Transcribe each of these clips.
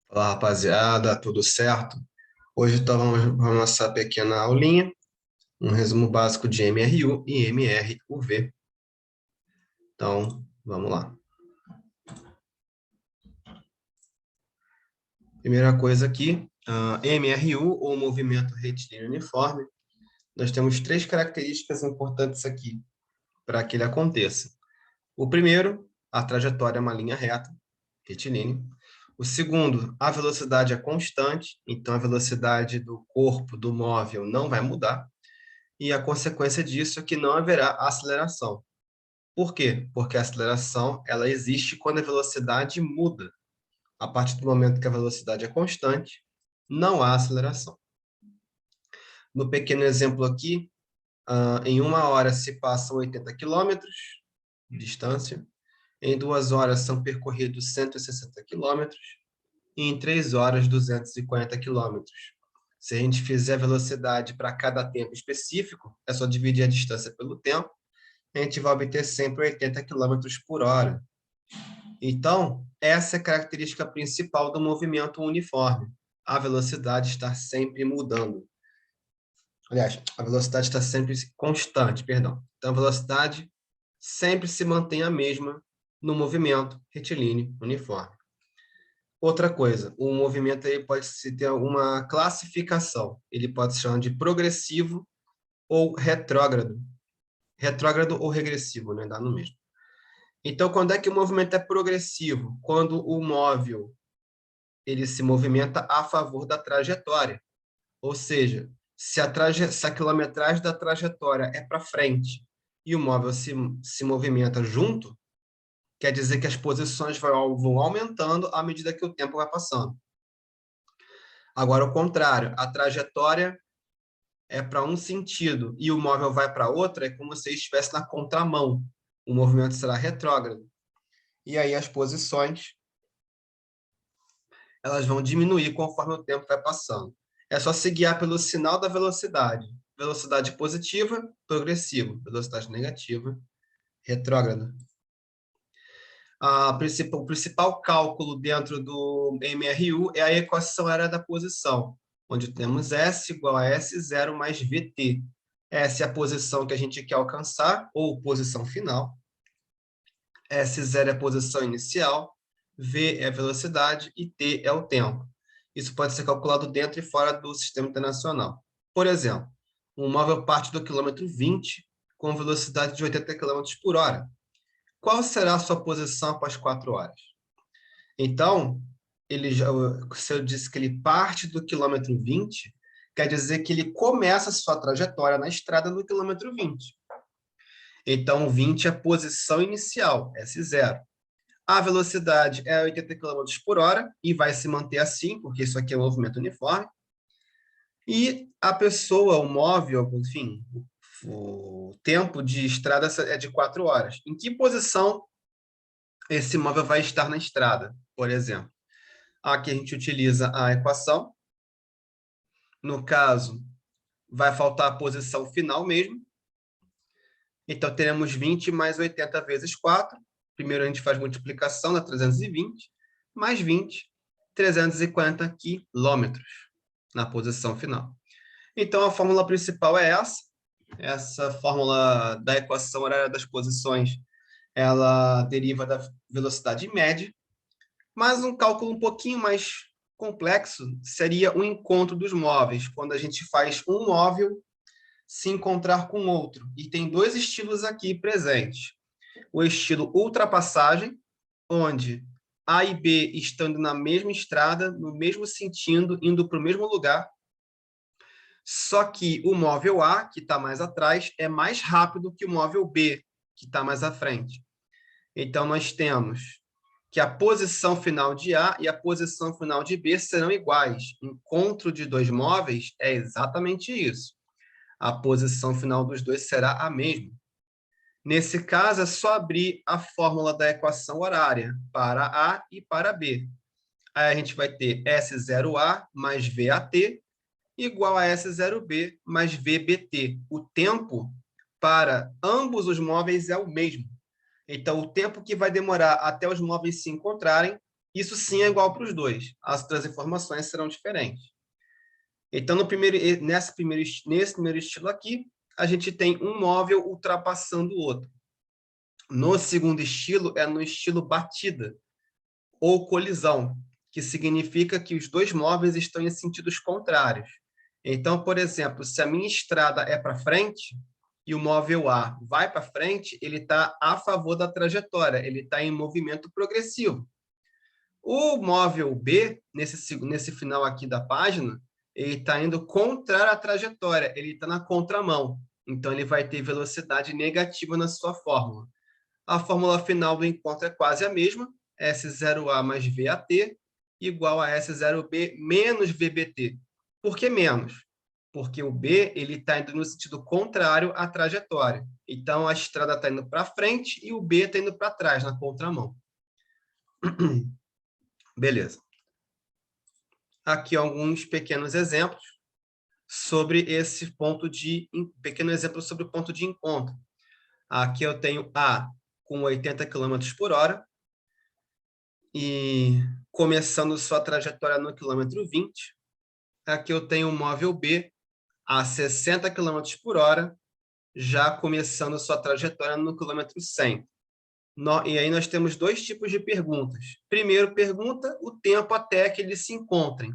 Fala, rapaziada, tudo certo? Hoje então vamos nossa pequena aulinha, um resumo básico de MRU e MRUV. Então, vamos lá. Primeira coisa aqui, MRU, ou Movimento Retilíneo Uniforme, nós temos três características importantes aqui para que ele aconteça. O primeiro, a trajetória é uma linha reta, retilínea. O segundo, a velocidade é constante, então a velocidade do corpo, do móvel, não vai mudar. E a consequência disso é que não haverá aceleração. Por quê? Porque a aceleração ela existe quando a velocidade muda. A partir do momento que a velocidade é constante, não há aceleração. No pequeno exemplo aqui, em 1 hora se passam 80 quilômetros de distância, em 2 horas são percorridos 160 quilômetros e em 3 horas 240 quilômetros. Se a gente fizer a velocidade para cada tempo específico, é só dividir a distância pelo tempo, a gente vai obter sempre 80 quilômetros por hora. Então, essa é a característica principal do movimento uniforme. A velocidade está sempre mudando. Aliás, a velocidade está sempre constante, perdão. Então, a velocidade sempre se mantém a mesma no movimento retilíneo uniforme. Outra coisa, o movimento aí pode ter uma classificação. Ele pode se chamar de progressivo ou retrógrado. Retrógrado ou regressivo, né? Dá no mesmo. Então, quando é que o movimento é progressivo? Quando o móvel ele se movimenta a favor da trajetória. Ou seja, se a quilometragem da trajetória é para frente e o móvel se movimenta junto, quer dizer que as posições vão aumentando à medida que o tempo vai passando. Agora, o contrário, a trajetória é para um sentido e o móvel vai para outro, é como se estivesse na contramão. O movimento será retrógrado. E aí as posições elas vão diminuir conforme o tempo vai passando. É só se guiar pelo sinal da velocidade. Velocidade positiva, progressivo. Velocidade negativa, retrógrado. O principal cálculo dentro do MRU é a equação área da posição, onde temos S igual a S0 mais VT. S é a posição que a gente quer alcançar, ou posição final. S0 é a posição inicial, V é a velocidade e T é o tempo. Isso pode ser calculado dentro e fora do sistema internacional. Por exemplo, um móvel parte do quilômetro 20 com velocidade de 80 km por hora. Qual será a sua posição após 4 horas? Então, se eu disse que ele parte do quilômetro 20, quer dizer que ele começa a sua trajetória na estrada no quilômetro 20. Então, 20 é a posição inicial, S0. A velocidade é 80 km por hora e vai se manter assim, porque isso aqui é um movimento uniforme. E a pessoa, o móvel, enfim, o tempo de estrada é de 4 horas. Em que posição esse móvel vai estar na estrada, por exemplo? Aqui a gente utiliza a equação. No caso, vai faltar a posição final mesmo. Então, teremos 20 mais 80 vezes 4. Primeiro a gente faz multiplicação, dá 320, mais 20, 340 quilômetros na posição final. Então, a fórmula principal é essa. Essa fórmula da equação horária das posições, ela deriva da velocidade média, mas um cálculo um pouquinho mais complexo seria o encontro dos móveis, quando a gente faz um móvel se encontrar com outro. E tem dois estilos aqui presentes. O estilo ultrapassagem, onde A e B estão na mesma estrada, no mesmo sentido, indo para o mesmo lugar, só que o móvel A, que está mais atrás, é mais rápido que o móvel B, que está mais à frente. Então, nós temos que a posição final de A e a posição final de B serão iguais. Encontro de dois móveis é exatamente isso. A posição final dos dois será a mesma. Nesse caso, é só abrir a fórmula da equação horária para A e para B. Aí a gente vai ter S0A mais VAT igual a S0B mais VBT. O tempo para ambos os móveis é o mesmo. Então, o tempo que vai demorar até os móveis se encontrarem isso sim é igual para os dois. As outras informações serão diferentes. Então, nesse primeiro estilo aqui, a gente tem um móvel ultrapassando o outro. No segundo estilo, é no estilo batida ou colisão, que significa que os dois móveis estão em sentidos contrários. Então, por exemplo, se a minha estrada é para frente e o móvel A vai para frente, ele está a favor da trajetória, ele está em movimento progressivo. O móvel B, nesse final aqui da página, ele está indo contra a trajetória, ele está na contramão. Então, ele vai ter velocidade negativa na sua fórmula. A fórmula final do encontro é quase a mesma, S0A mais VAT igual a S0B menos VBT. Por que menos? Porque o B está indo no sentido contrário à trajetória. Então, a estrada está indo para frente e o B está indo para trás, na contramão. Beleza. Aqui alguns pequenos exemplos sobre esse ponto de... Pequeno exemplo sobre o ponto de encontro. Aqui eu tenho A com 80 km por hora e começando sua trajetória no quilômetro 20. Aqui eu tenho o móvel B a 60 km por hora, já começando sua trajetória no quilômetro 100. E aí nós temos dois tipos de perguntas. Primeiro, pergunta o tempo até que eles se encontrem.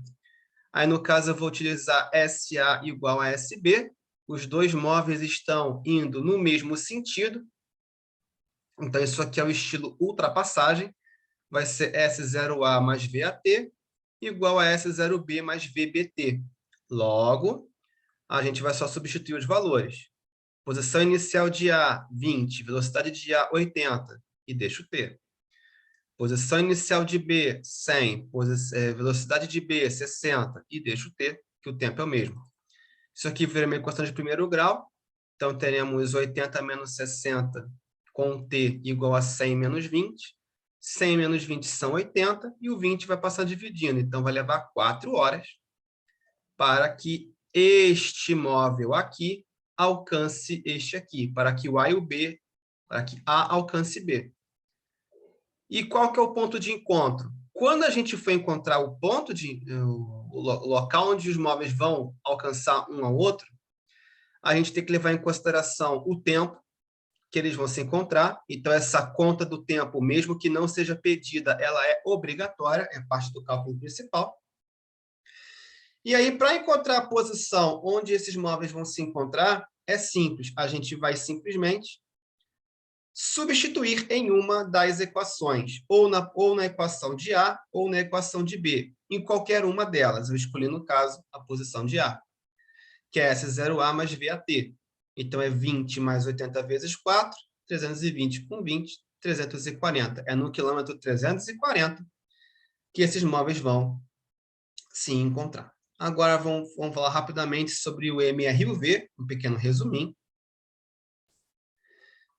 Aí, no caso, eu vou utilizar SA igual a SB. Os dois móveis estão indo no mesmo sentido. Então, isso aqui é o estilo ultrapassagem. Vai ser S0A mais VAT igual a S0B mais VBT. Logo, a gente vai só substituir os valores. Posição inicial de A, 20. Velocidade de A, 80. E deixa o T. Posição inicial de B, 100. Velocidade de B, 60. E deixa o T, que o tempo é o mesmo. Isso aqui vira uma equação de primeiro grau. Então, teremos 80 menos 60 com T igual a 100 menos 20. 100 menos 20 são 80. E o 20 vai passar dividindo. Então, vai levar 4 horas para que este móvel aqui alcance este aqui. Para que o A e o B, para que A alcance B. E qual que é o ponto de encontro? Quando a gente for encontrar o local onde os móveis vão alcançar um ao outro, a gente tem que levar em consideração o tempo que eles vão se encontrar. Então, essa conta do tempo, mesmo que não seja pedida, ela é obrigatória, é parte do cálculo principal. E aí, para encontrar a posição onde esses móveis vão se encontrar, é simples. A gente vai simplesmente substituir em uma das equações, ou na equação de A ou na equação de B, em qualquer uma delas. Eu escolhi, no caso, a posição de A, que é S0A mais VAT. Então, é 20 mais 80 vezes 4, 320 com 20, 340. É no quilômetro 340 que esses móveis vão se encontrar. Agora, vamos falar rapidamente sobre o MRUV, um pequeno resuminho.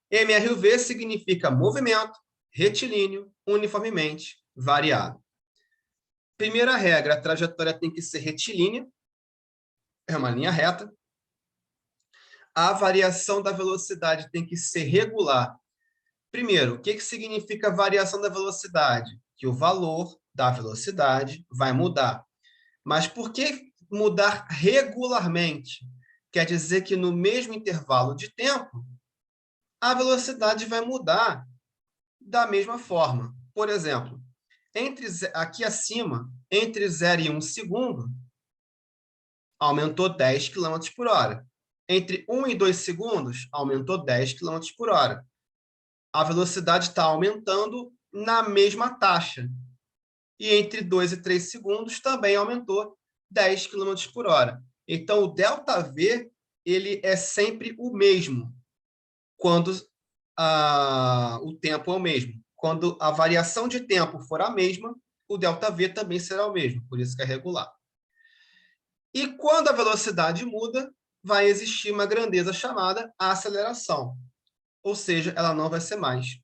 MRUV significa movimento retilíneo uniformemente variado. Primeira regra, a trajetória tem que ser retilínea, é uma linha reta. A variação da velocidade tem que ser regular. Primeiro, o que significa variação da velocidade? Que o valor da velocidade vai mudar. Mas por que mudar regularmente? Quer dizer que no mesmo intervalo de tempo, a velocidade vai mudar da mesma forma. Por exemplo, aqui acima, entre 0 e 1 segundo, aumentou 10 km por hora. Entre 1 e 2 segundos, aumentou 10 km por hora. A velocidade está aumentando na mesma taxa. E entre 2 e 3 segundos, também aumentou 10 km por hora. Então, o ΔV ele é sempre o mesmo, quando o tempo é o mesmo. Quando a variação de tempo for a mesma, o ΔV também será o mesmo, por isso que é regular. E quando a velocidade muda, vai existir uma grandeza chamada aceleração, ou seja, ela não vai ser mais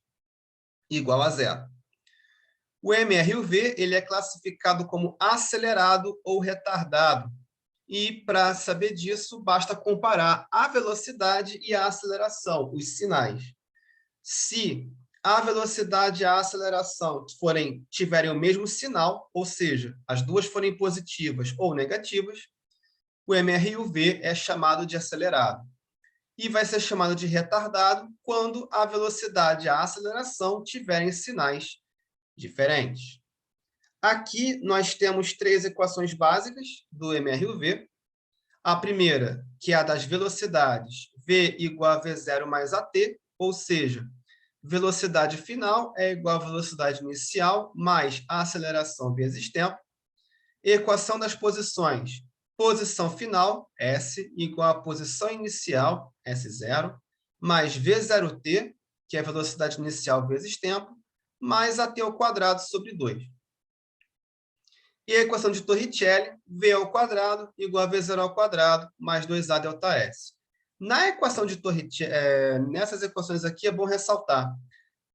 igual a zero. O MRUV ele é classificado como acelerado ou retardado, e para saber disso, basta comparar a velocidade e a aceleração, os sinais. Se a velocidade e a aceleração tiverem o mesmo sinal, ou seja, as duas forem positivas ou negativas, o MRUV é chamado de acelerado. E vai ser chamado de retardado quando a velocidade e a aceleração tiverem sinais diferentes. Aqui nós temos três equações básicas do MRUV. A primeira, que é a das velocidades, V igual a V0 mais AT, ou seja, velocidade final é igual à velocidade inicial mais a aceleração vezes tempo. Equação das posições. Posição final, S, igual à posição inicial, S0, mais V0t, que é a velocidade inicial vezes tempo, mais AT ao quadrado sobre 2. E a equação de Torricelli, V ao quadrado igual a V0 ao quadrado, mais 2A delta S. Na equação de Torricelli, nessas equações aqui é bom ressaltar,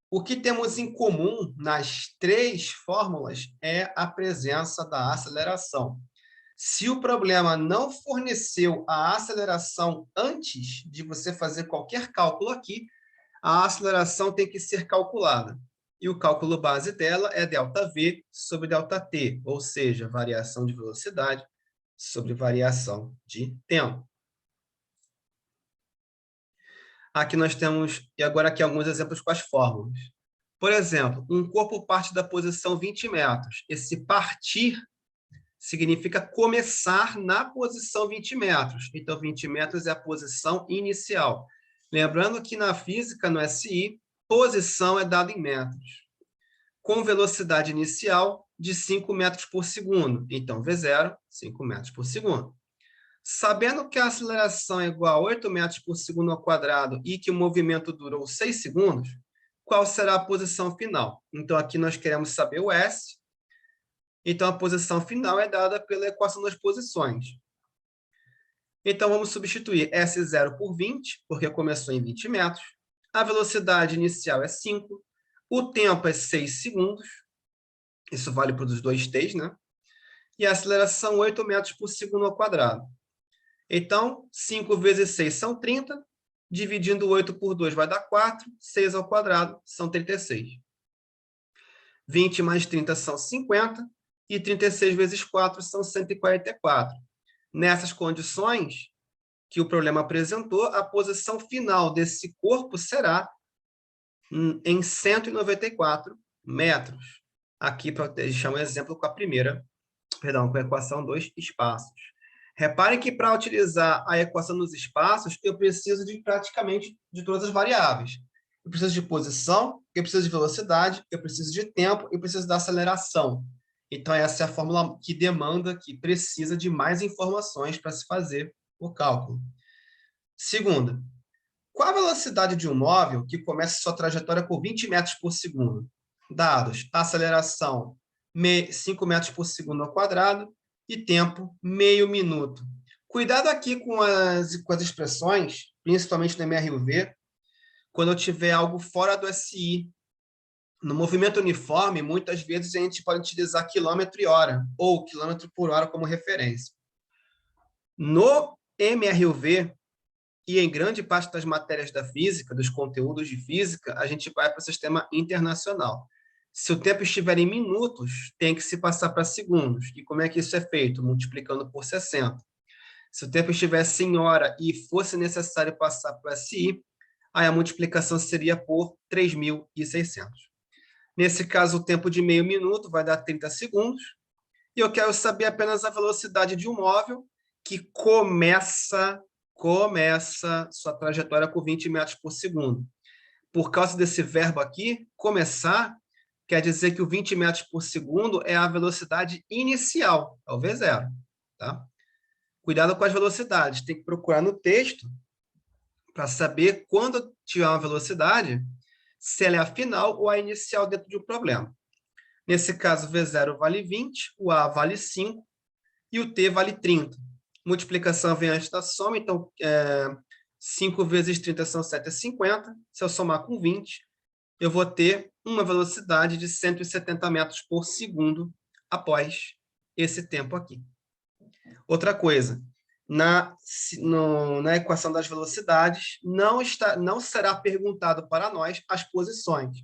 o que temos em comum nas três fórmulas é a presença da aceleração. Se o problema não forneceu a aceleração antes de você fazer qualquer cálculo aqui, a aceleração tem que ser calculada. E o cálculo base dela é ΔV sobre ΔT, ou seja, variação de velocidade sobre variação de tempo. Aqui nós temos, e agora aqui alguns exemplos com as fórmulas. Por exemplo, um corpo parte da posição 20 metros. Esse partir significa começar na posição 20 metros. Então, 20 metros é a posição inicial. Lembrando que na física, no SI, posição é dada em metros. Com velocidade inicial de 5 metros por segundo. Então, V0, 5 metros por segundo. Sabendo que a aceleração é igual a 8 metros por segundo ao quadrado e que o movimento durou 6 segundos, qual será a posição final? Então, aqui nós queremos saber o S. Então, a posição final é dada pela equação das posições. Então, vamos substituir S0 por 20, porque começou em 20 metros. A velocidade inicial é 5. O tempo é 6 segundos. Isso vale para os dois T's, né? E a aceleração 8 metros por segundo ao quadrado. Então, 5 vezes 6 são 30. Dividindo 8 por 2 vai dar 4. 6 ao quadrado são 36. 20 mais 30 são 50. E 36 vezes 4 são 144. Nessas condições que o problema apresentou, a posição final desse corpo será em 194 metros. Aqui, para deixar um exemplo com a com a equação dos espaços. Reparem que para utilizar a equação dos espaços, eu preciso de praticamente de todas as variáveis. Eu preciso de posição, eu preciso de velocidade, eu preciso de tempo, eu preciso da aceleração. Então, essa é a fórmula que demanda, que precisa de mais informações para se fazer o cálculo. Segunda, qual a velocidade de um móvel que começa sua trajetória com 20 metros por segundo? Dados, aceleração 5 metros por segundo ao quadrado e tempo meio minuto. Cuidado aqui com as expressões, principalmente no MRUV, quando eu tiver algo fora do SI. No movimento uniforme, muitas vezes a gente pode utilizar quilômetro e hora, ou quilômetro por hora como referência. No MRUV, e em grande parte das matérias da física, dos conteúdos de física, a gente vai para o sistema internacional. Se o tempo estiver em minutos, tem que se passar para segundos. E como é que isso é feito? Multiplicando por 60. Se o tempo estivesse em hora e fosse necessário passar para SI, aí a multiplicação seria por 3.600. Nesse caso, o tempo de meio minuto vai dar 30 segundos. E eu quero saber apenas a velocidade de um móvel que começa sua trajetória com 20 metros por segundo. Por causa desse verbo aqui, começar, quer dizer que o 20 metros por segundo é a velocidade inicial, é o V0. Tá? Cuidado com as velocidades, tem que procurar no texto para saber quando tiver uma velocidade, se ela é a final ou a inicial dentro de um problema. Nesse caso, V0 vale 20, o A vale 5 e o T vale 30. Multiplicação vem antes da soma, então 5 vezes 30 são 750. Se eu somar com 20, eu vou ter uma velocidade de 170 metros por segundo após esse tempo aqui. Outra coisa, na equação das velocidades, não será perguntado para nós as posições.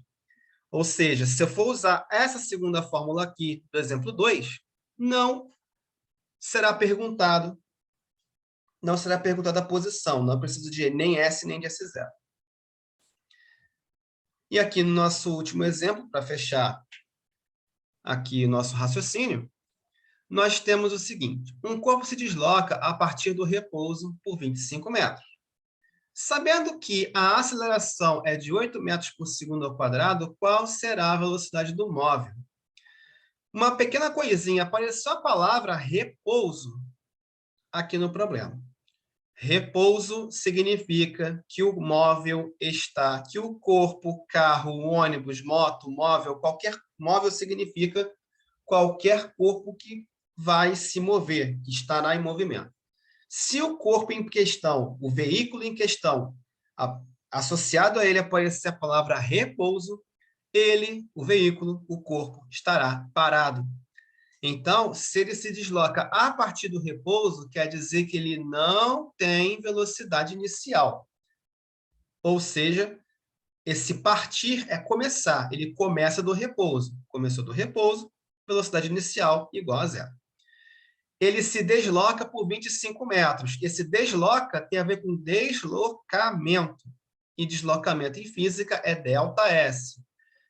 Ou seja, se eu for usar essa segunda fórmula aqui do exemplo 2, não será perguntada a posição, não preciso de nem S nem de S0. E aqui no nosso último exemplo, para fechar aqui o nosso raciocínio, nós temos o seguinte: um corpo se desloca a partir do repouso por 25 metros. Sabendo que a aceleração é de 8 metros por segundo ao quadrado, qual será a velocidade do móvel? Uma pequena coisinha, apareceu a palavra repouso aqui no problema. Repouso significa que o móvel está, que o corpo, carro, ônibus, moto, móvel, qualquer móvel significa qualquer corpo que vai se mover, que estará em movimento. Se o corpo em questão, o veículo em questão, associado a ele aparecer a palavra repouso, ele, o veículo, o corpo, estará parado. Então, se ele se desloca a partir do repouso, quer dizer que ele não tem velocidade inicial. Ou seja, esse partir é começar, ele começa do repouso. Começou do repouso, velocidade inicial igual a zero. Ele se desloca por 25 metros. Esse desloca tem a ver com deslocamento. E deslocamento em física é ΔS.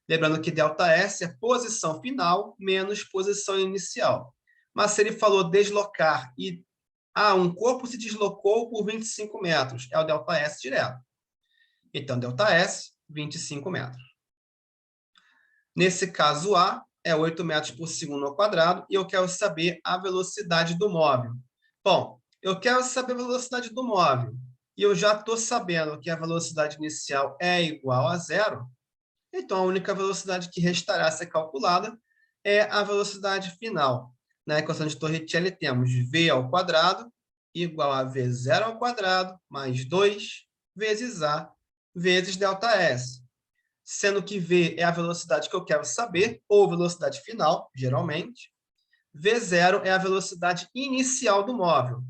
Lembrando que ΔS é posição final menos posição inicial. Mas se ele falou deslocar e um corpo se deslocou por 25 metros, é o ΔS direto. Então, ΔS, 25 metros. Nesse caso A, é 8 metros por segundo ao quadrado, e eu quero saber a velocidade do móvel. Bom, eu quero saber a velocidade do móvel, e eu já estou sabendo que a velocidade inicial é igual a zero, então a única velocidade que restará a ser calculada é a velocidade final. Na equação de Torricelli temos v ao quadrado igual a v0 ao quadrado mais 2 vezes a vezes ΔS. Sendo que v é a velocidade que eu quero saber, ou velocidade final, geralmente. V0 é a velocidade inicial do móvel.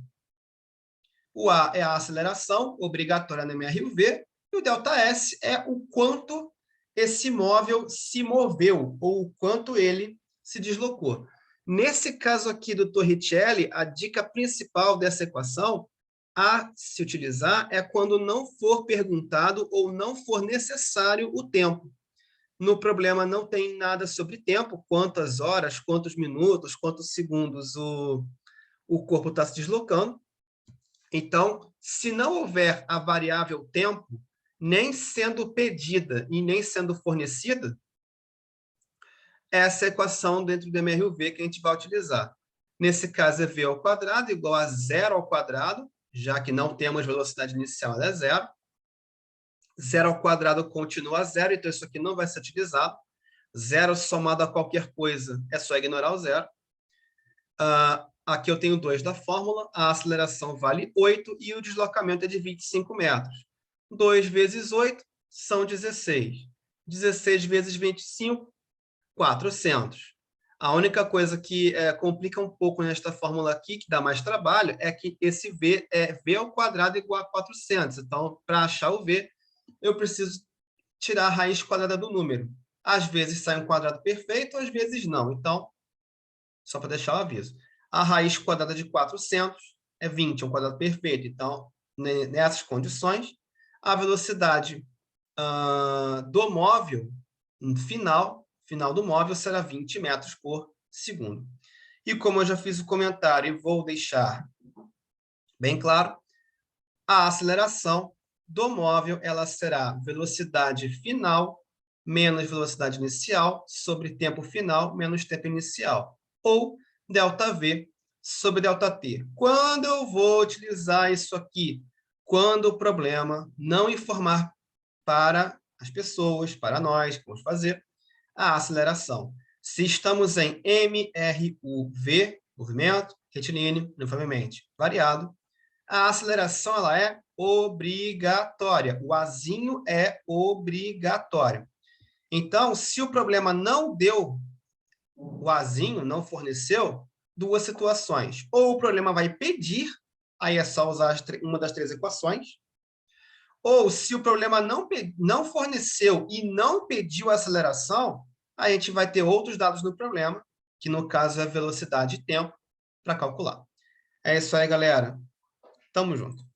O A é a aceleração obrigatória no MRUV, e o ΔS é o quanto esse móvel se moveu, ou o quanto ele se deslocou. Nesse caso aqui do Torricelli, a dica principal dessa equação a se utilizar é quando não for perguntado ou não for necessário o tempo. No problema não tem nada sobre tempo, quantas horas, quantos minutos, quantos segundos o corpo está se deslocando. Então, se não houver a variável tempo, nem sendo pedida e nem sendo fornecida, essa é a equação dentro do MRUV que a gente vai utilizar. Nesse caso, é v ao quadrado igual a zero ao quadrado, já que não temos velocidade inicial, ela é zero. Zero ao quadrado continua zero, então isso aqui não vai ser utilizado. Zero somado a qualquer coisa é só ignorar o zero. Aqui eu tenho 2 da fórmula, a aceleração vale 8 e o deslocamento é de 25 metros. 2 vezes 8 são 16. 16 vezes 25, 400. A única coisa que complica um pouco nesta fórmula aqui, que dá mais trabalho, é que esse v é v ao quadrado igual a 400. Então, para achar o v, eu preciso tirar a raiz quadrada do número. Às vezes sai um quadrado perfeito, às vezes não. Então, só para deixar o aviso. A raiz quadrada de 400 é 20, é um quadrado perfeito. Então, nessas condições, a velocidade do móvel final do móvel será 20 metros por segundo. E como eu já fiz o comentário e vou deixar bem claro, a aceleração do móvel ela será velocidade final menos velocidade inicial sobre tempo final menos tempo inicial, ou ΔV sobre ΔT. Quando eu vou utilizar isso aqui? Quando o problema não informar para as pessoas, para nós, que vamos fazer a aceleração. Se estamos em MRUV, movimento retilíneo uniformemente variado, a aceleração ela é obrigatória. O azinho é obrigatório. Então, se o problema não deu, o azinho não forneceu, duas situações. Ou o problema vai pedir, aí é só usar uma das 3 equações, Ou, se o problema não forneceu e não pediu aceleração, a gente vai ter outros dados no problema, que no caso é velocidade e tempo, para calcular. É isso aí, galera. Tamo junto.